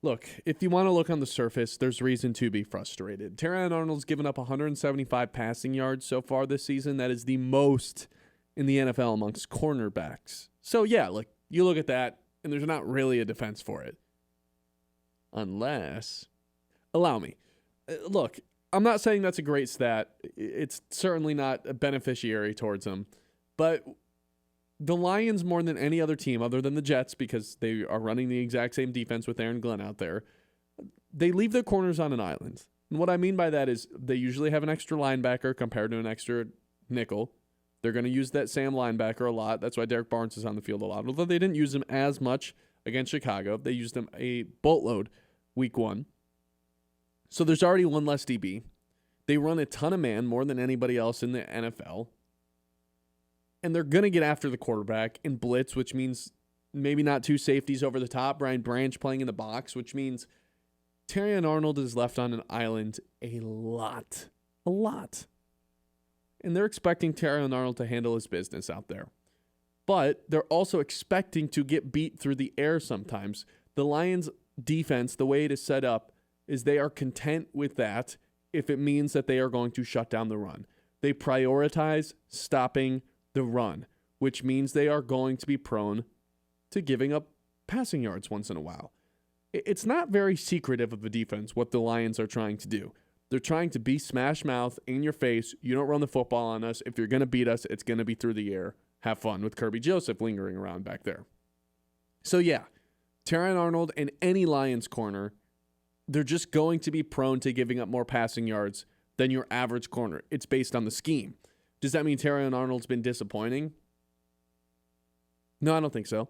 Look, if you want to look on the surface, there's reason to be frustrated. Terrion Arnold's given up 175 passing yards so far this season. That is the most in the NFL amongst cornerbacks. So, yeah, like you look at that, and there's not really a defense for it. Unless, allow me. Look, I'm not saying that's a great stat. It's certainly not a beneficiary towards him. But the Lions, more than any other team other than the Jets, because they are running the exact same defense with Aaron Glenn out there, they leave their corners on an island. And what I mean by that is they usually have an extra linebacker compared to an extra nickel. They're going to use that Sam linebacker a lot. That's why Derek Barnes is on the field a lot. Although they didn't use him as much against Chicago, they used him a boatload week 1. So there's already one less DB. They run a ton of man, more than anybody else in the NFL. And they're going to get after the quarterback in blitz, which means maybe not 2 safeties over the top. Brian Branch playing in the box, which means Terrion Arnold is left on an island a lot. A lot. And they're expecting Terrion Arnold to handle his business out there. But they're also expecting to get beat through the air sometimes. The Lions' defense, the way it is set up, is they are content with that if it means that they are going to shut down the run. They prioritize stopping the run, which means they are going to be prone to giving up passing yards once in a while. It's not very secretive of a defense what the Lions are trying to do. They're trying to be smash mouth in your face. You don't run the football on us. If you're going to beat us, it's going to be through the air. Have fun with Kirby Joseph lingering around back there. So yeah, Terrion Arnold and any Lions corner, they're just going to be prone to giving up more passing yards than your average corner. It's based on the scheme. Does that mean Terrion Arnold's been disappointing? No, I don't think so.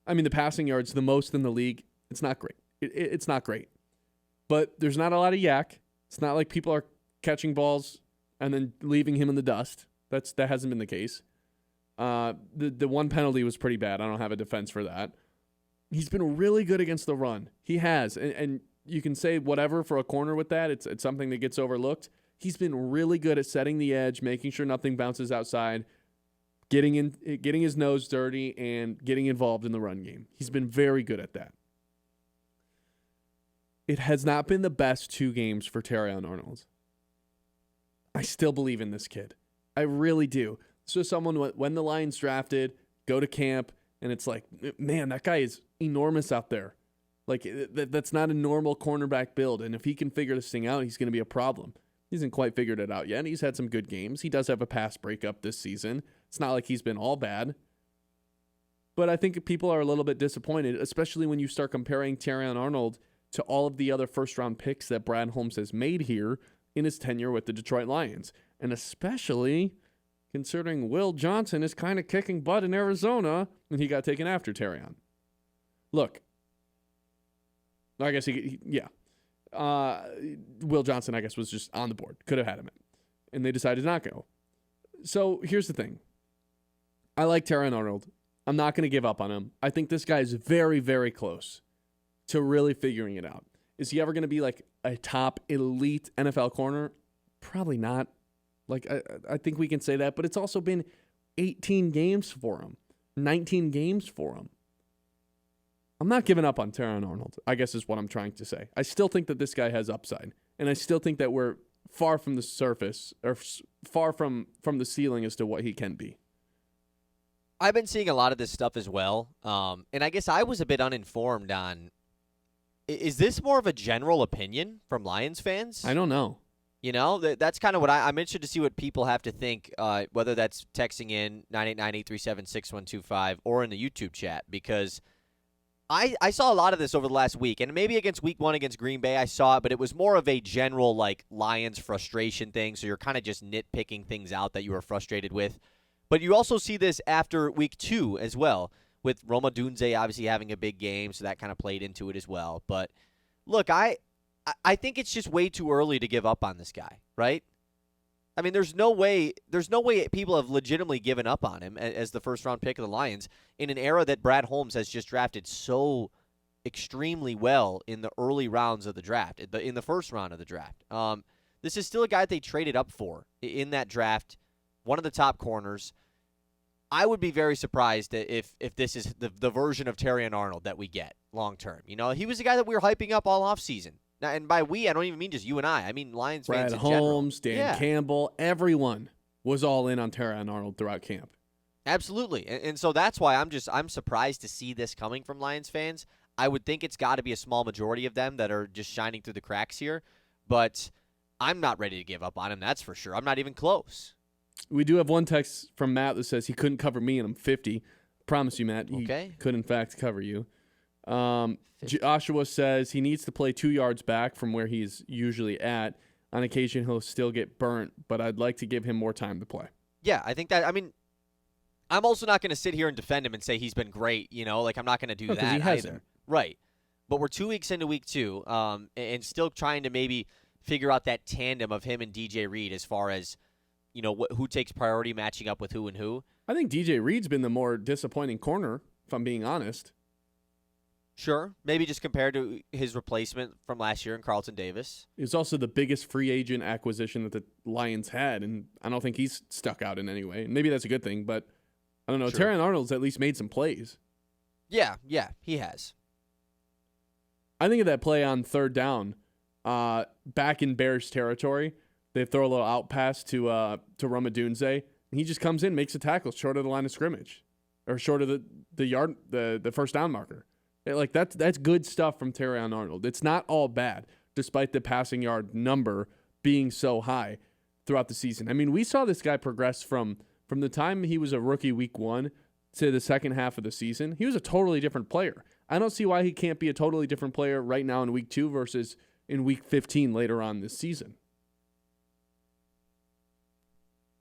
I mean, the passing yards, the most in the league, it's not great. It's not great. But there's not a lot of yak. It's not like people are catching balls and then leaving him in the dust. That hasn't been the case. The one penalty was pretty bad. I don't have a defense for that. He's been really good against the run. He has. And you can say whatever for a corner with that. It's something that gets overlooked. He's been really good at setting the edge, making sure nothing bounces outside, getting his nose dirty, and getting involved in the run game. He's been very good at that. It has not been the best 2 games for Terrion Arnold. I still believe in this kid. I really do. So someone, when the Lions drafted, go to camp, and it's like, man, that guy is enormous out there. Like, that's not a normal cornerback build, and if he can figure this thing out, he's going to be a problem. He hasn't quite figured it out yet. He's had some good games. He does have a pass breakup this season. It's not like he's been all bad. But I think people are a little bit disappointed, especially when you start comparing Terrion Arnold to all of the other first-round picks that Brad Holmes has made here in his tenure with the Detroit Lions. And especially considering Will Johnson is kind of kicking butt in Arizona, and he got taken after Terrion. Look, I guess yeah. Will Johnson, I guess, was just on the board. Could have had him in. And they decided not to go. So here's the thing. I like Terrion Arnold. I'm not going to give up on him. I think this guy is very, very close to really figuring it out. Is he ever going to be like a top elite NFL corner? Probably not. Like, I think we can say that. But it's also been 18 games for him. 19 games for him. I'm not giving up on Terrion Arnold, I guess is what I'm trying to say. I still think that this guy has upside. And I still think that we're far from the surface, or far from the ceiling as to what he can be. I've been seeing a lot of this stuff as well. And I guess I was a bit uninformed on, is this more of a general opinion from Lions fans? I don't know. You know, that's kind of what I'm interested to see what people have to think, whether that's texting in 989-837-6125 or in the YouTube chat, because I saw a lot of this over the last week, and maybe against week 1 against Green Bay I saw it, but it was more of a general, like, Lions frustration thing, so you're kind of just nitpicking things out that you were frustrated with. But you also see this after week 2 as well, with Roma Dunze obviously having a big game, so that kind of played into it as well. But, look, I think it's just way too early to give up on this guy, right? I mean, there's no way people have legitimately given up on him as the first-round pick of the Lions in an era that Brad Holmes has just drafted so extremely well in the early rounds of the draft, in the first round of the draft. This is still a guy that they traded up for in that draft, one of the top corners. I would be very surprised if this is the version of Terrion Arnold that we get. long term. He was the guy that we were hyping up all offseason. Now, and by we, I don't even mean just you and I. I mean Lions fans in general. Holmes, Dan Campbell, everyone was all in on Terrion Arnold throughout camp. Absolutely. And so that's why I'm surprised to see this coming from Lions fans. I would think it's got to be a small majority of them that are just shining through the cracks here. But I'm not ready to give up on him, that's for sure. I'm not even close. We do have one text from Matt that says he couldn't cover me, and I'm 50. Promise you, Matt, he could, in fact, cover you. Joshua says he needs to play 2 yards back from where he's usually at. On occasion, he'll still get burnt, but I'd like to give him more time to play. Yeah, I think that, I'm also not going to sit here and defend him and say he's been great, I'm not going to do that he hasn't. either. Right. But we're 2 weeks into week 2, and still trying to maybe figure out that tandem of him and DJ Reed as far as, who takes priority matching up with who and who. I think DJ Reed's been the more disappointing corner, if I'm being honest. Sure. Maybe just compared to his replacement from last year in Carlton Davis. He's also the biggest free agent acquisition that the Lions had, and I don't think he's stuck out in any way. Maybe that's a good thing, but I don't know. Sure. Terrion Arnold's at least made some plays. Yeah, he has. I think of that play on third down, back in Bears territory. They throw a little out pass to Romadunze, and he just comes in, makes a tackle short of the line of scrimmage, or short of the first down marker. Like that's good stuff from Terrion Arnold. It's not all bad, despite the passing yard number being so high throughout the season. I mean, we saw this guy progress from the time he was a rookie week 1 to the second half of the season. He was a totally different player. I don't see why he can't be a totally different player right now in week 2 versus in week 15 later on this season.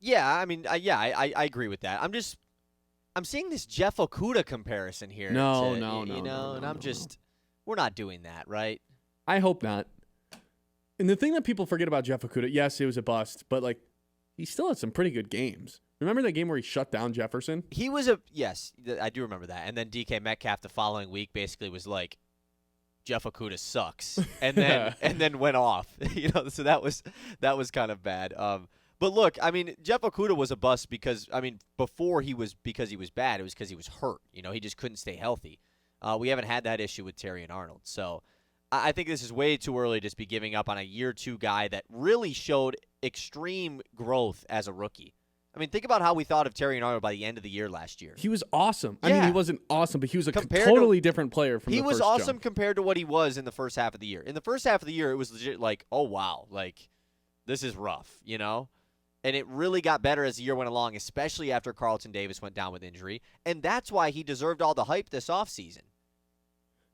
Yeah, I agree with that. I'm seeing this Jeff Okudah comparison here. No, we're not doing that, right? I hope not. And the thing that people forget about Jeff Okudah, yes, it was a bust, but he still had some pretty good games. Remember that game where he shut down Jefferson? Yes, I do remember that. And then DK Metcalf the following week basically was like, Jeff Okudah sucks, and then went off. So that was kind of bad. But look, Jeff Okudah was a bust because before because he was bad, it was because he was hurt. He just couldn't stay healthy. We haven't had that issue with Terrion Arnold, so I think this is way too early to just be giving up on a year 2 guy that really showed extreme growth as a rookie. Think about how we thought of Terrion Arnold by the end of the year last year. He was awesome. Yeah. He wasn't awesome, but he was a totally different player from the first He was awesome jump. compared to what he was in the first half of the year. In the first half of the year, it was legit like, oh, wow, this is rough, And it really got better as the year went along, especially after Carlton Davis went down with injury. And that's why he deserved all the hype this offseason.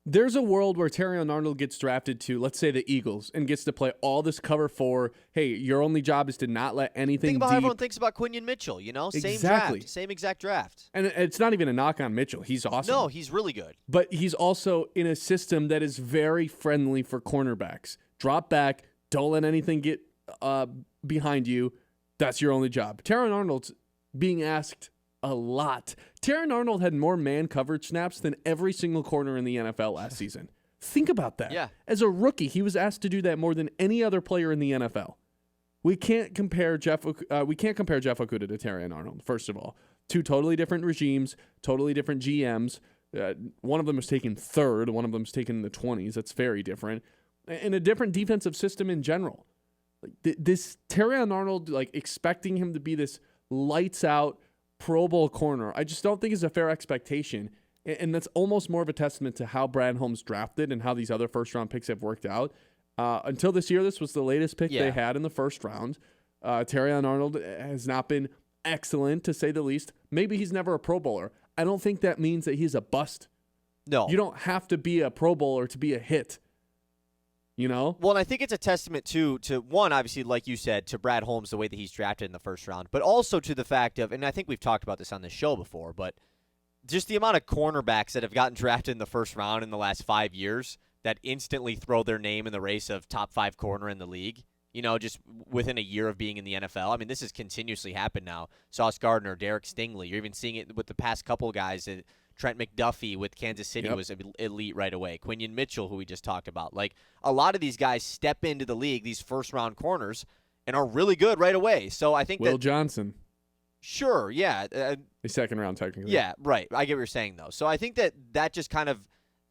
There's a world where Terrion Arnold gets drafted to, let's say, the Eagles and gets to play all this cover 4. Hey, your only job is to not let anything Think about deep. how everyone thinks about Quinion Mitchell, Same Exactly. draft, same exact draft. And it's not even a knock on Mitchell. He's awesome. No, he's really good. But he's also in a system that is very friendly for cornerbacks. Drop back. Don't let anything get behind you. That's your only job. Terrion Arnold's being asked a lot. Terrion Arnold had more man coverage snaps than every single corner in the NFL last season. Think about that. Yeah. As a rookie, he was asked to do that more than any other player in the NFL. We can't compare Jeff Okudah to Terrion Arnold, first of all. 2 totally different regimes, totally different GMs. One of them was taken 3rd. One of them was taken in the 20s. That's very different. And a different defensive system in general. This Terrion Arnold, expecting him to be this lights out Pro Bowl corner, I just don't think is a fair expectation. And that's almost more of a testament to how Brad Holmes drafted and how these other first-round picks have worked out. Until this year, this was the latest pick they had in the first round. Terrion Arnold has not been excellent, to say the least. Maybe he's never a Pro Bowler. I don't think that means that he's a bust. No. You don't have to be a Pro Bowler to be a hit. Well, and I think it's a testament, to one, obviously, like you said, to Brad Holmes, the way that he's drafted in the first round, but also to the fact of, and I think we've talked about this on this show before, but just the amount of cornerbacks that have gotten drafted in the first round in the last 5 years that instantly throw their name in the race of top 5 corner in the league, just within a year of being in the NFL. This has continuously happened now. Sauce Gardner, Derek Stingley. You're even seeing it with the past couple guys. Trent McDuffie with Kansas City was elite right away. Quinion Mitchell, who we just talked about. A lot of these guys step into the league, these first-round corners, and are really good right away. So I think Will Johnson. Sure, yeah. A second round, technically. Yeah, right. I get what you're saying, though. So I think that just kind of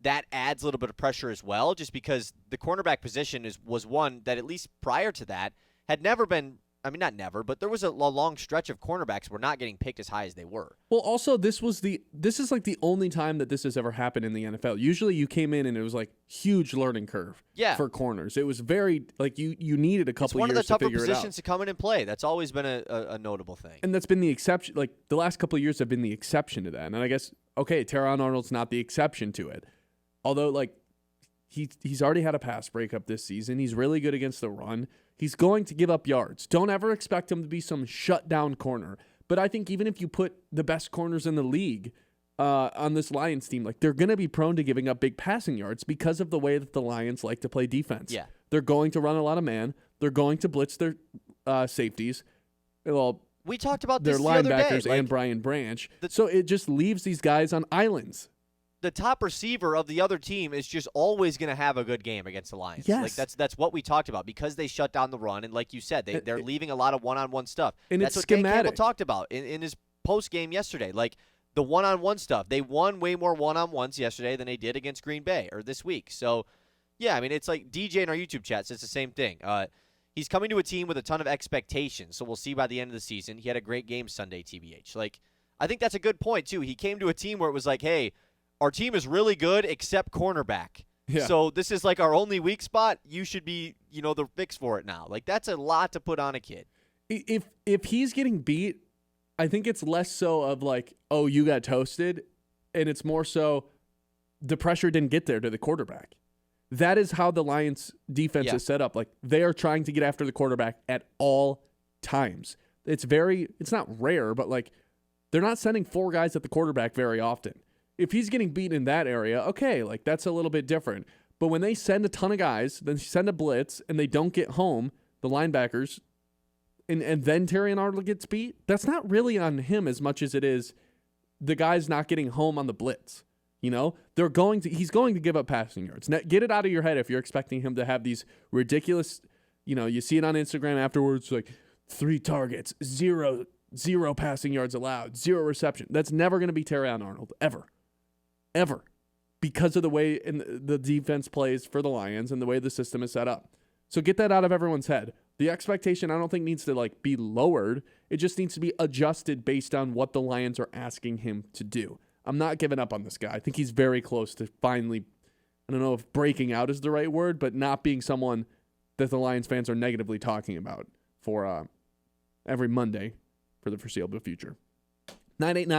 that adds a little bit of pressure as well, just because the cornerback position was one that at least prior to that had never been. I mean, not never, but there was a long stretch of cornerbacks were not getting picked as high as they were. Well, also this is like the only time that this has ever happened in the NFL. Usually you came in and it was like huge learning curve for corners. It was very like you needed a couple years to figure it out. It's one of the tougher positions to come in and play. That's always been a notable thing. And that's been the exception. Like the last couple of years have been the exception to that. And I guess, okay, Terrion Arnold's not the exception to it. Although like he's already had a pass breakup this season. He's really good against the run. He's going to give up yards. Don't ever expect him to be some shutdown corner. But I think even if you put the best corners in the league on this Lions team, like they're going to be prone to giving up big passing yards because of the way that the Lions like to play defense. Yeah. They're going to run a lot of man. They're going to blitz their safeties. Well, we talked about this their the other day. linebackers and Brian Branch. So it just leaves these guys on islands. The top receiver of the other team is just always going to have a good game against the Lions. Yes. Like that's what we talked about because they shut down the run, and like you said, they're leaving a lot of one-on-one stuff. And that's it's what Dan schematic. Campbell talked about in his post-game yesterday. Like the one-on-one stuff. They won way more one-on-ones yesterday than they did against Green Bay or this week. So, yeah, I mean, it's like DJ in our YouTube chat says the same thing. He's coming to a team with a ton of expectations, so we'll see by the end of the season. He had a great game Sunday, TBH. Like, I think that's a good point, too. He came to a team where it was like, hey, our team is really good except cornerback. Yeah. So this is like our only weak spot. You should be, the fix for it now. Like that's a lot to put on a kid. If he's getting beat, I think it's less so of like, oh, you got toasted, and it's more so the pressure didn't get there to the quarterback. That is how the Lions defense is set up. Like they are trying to get after the quarterback at all times. It's not rare, but like they're not sending 4 guys at the quarterback very often. If he's getting beat in that area, okay, like that's a little bit different. But when they send a ton of guys, then send a blitz, and they don't get home, the linebackers, and then Terrion Arnold gets beat, that's not really on him as much as it is the guys not getting home on the blitz. He's going to give up passing yards. Now, get it out of your head if you're expecting him to have these ridiculous, you see it on Instagram afterwards, like 3 targets, 0 passing yards allowed, 0 reception. That's never going to be Terrion Arnold, ever, because of the way the defense plays for the Lions and the way the system is set up. So get that out of everyone's head. The expectation I don't think needs to like be lowered. It just needs to be adjusted based on what the Lions are asking him to do. I'm not giving up on this guy. I think he's very close to finally, I don't know if breaking out is the right word, but not being someone that the Lions fans are negatively talking about for every Monday for the foreseeable future. 989